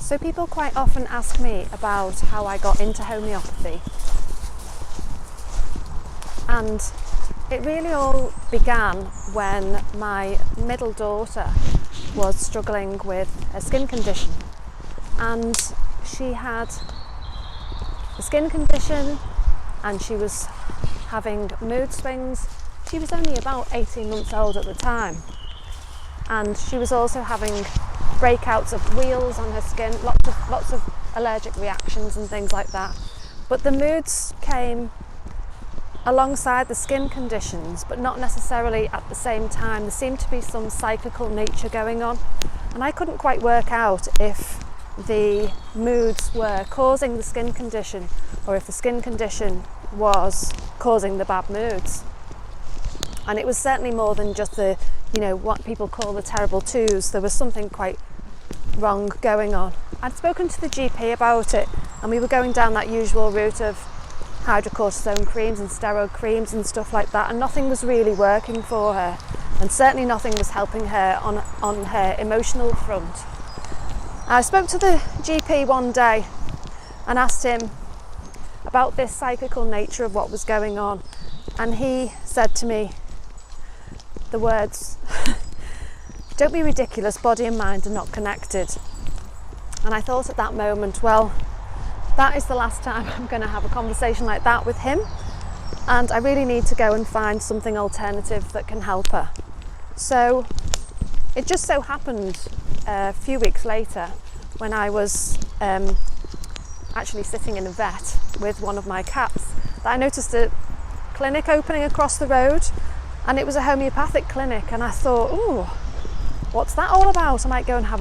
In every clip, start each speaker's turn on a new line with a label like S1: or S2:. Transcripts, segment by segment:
S1: So people quite often ask me about how I got into homeopathy, and it really all began when my middle daughter was struggling with a skin condition, and she had a skin condition and she was having mood swings. She was only about 18 months old at the time, and she was also having breakouts of wheals on her skin, lots of allergic reactions and things like that. But the moods came alongside the skin conditions, but not necessarily at the same time. There seemed to be some cyclical nature going on, and I couldn't quite work out if the moods were causing the skin condition or if the skin condition was causing the bad moods. And it was certainly more than just the, what people call the terrible twos. There was something quite wrong going on. I'd spoken to the GP about it, and we were going down that usual route of hydrocortisone creams and steroid creams and stuff like that, and nothing was really working for her, and certainly nothing was helping her on her emotional front. I spoke to the GP one day and asked him about this cyclical nature of what was going on, and he said to me the words, "Don't be ridiculous, body and mind are not connected." And I thought at that moment, well, that is the last time I'm going to have a conversation like that with him, and I really need to go and find something alternative that can help her. So it just so happened a few weeks later, when I was actually sitting in a vet with one of my cats, that I noticed a clinic opening across the road, and it was a homeopathic clinic, and I thought, ooh, what's that all about? I might go and have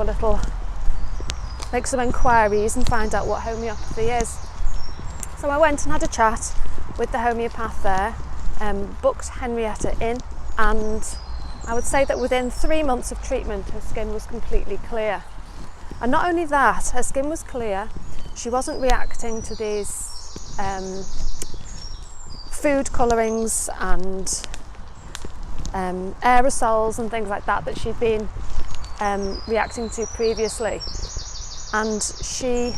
S1: make some inquiries and find out what homeopathy is. So I went and had a chat with the homeopath there, booked Henrietta in, and I would say that within 3 months of treatment her skin was completely clear. And not only that, her skin was clear, she wasn't reacting to these food colourings and aerosols and things like that she'd been reacting to previously. And she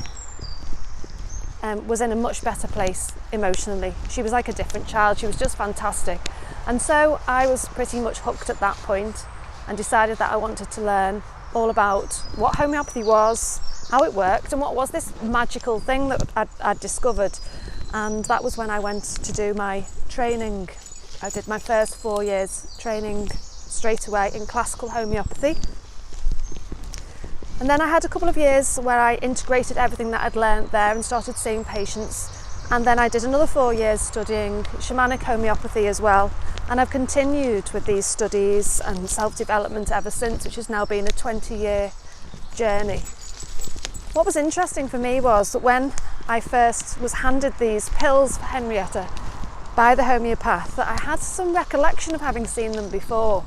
S1: was in a much better place emotionally. She was like a different child. She was just fantastic. And so I was pretty much hooked at that point and decided that I wanted to learn all about what homeopathy was, how it worked, and what was this magical thing that I'd discovered. And that was when I went to do my training. I did my first 4 years training straight away in classical homeopathy. And then I had a couple of years where I integrated everything that I'd learned there and started seeing patients. And then I did another 4 years studying shamanic homeopathy as well. And I've continued with these studies and self-development ever since, which has now been a 20-year journey. What was interesting for me was that when I first was handed these pills for Henrietta by the homeopath, that I had some recollection of having seen them before.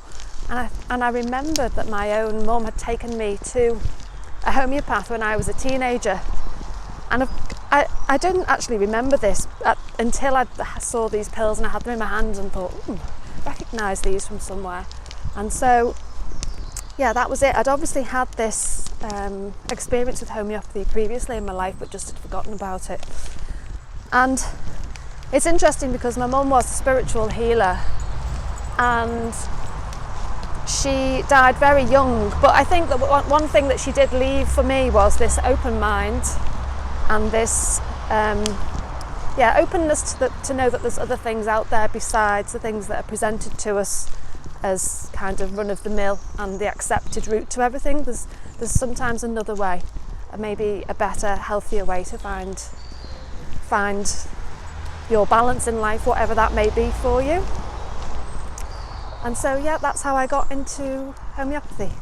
S1: And I remembered that my own mum had taken me to a homeopath when I was a teenager. And I didn't actually remember this until I saw these pills and I had them in my hand and thought, I recognise these from somewhere. And so, yeah, that was it. I'd obviously had this experience with homeopathy previously in my life, but just had forgotten about it. And it's interesting because my mum was a spiritual healer, and she died very young, but I think that one thing that she did leave for me was this open mind and this openness to know that there's other things out there besides the things that are presented to us as kind of run-of-the-mill and the accepted route to everything. There's sometimes another way, maybe a better, healthier way to find your balance in life, whatever that may be for you. And so, yeah, that's how I got into homeopathy.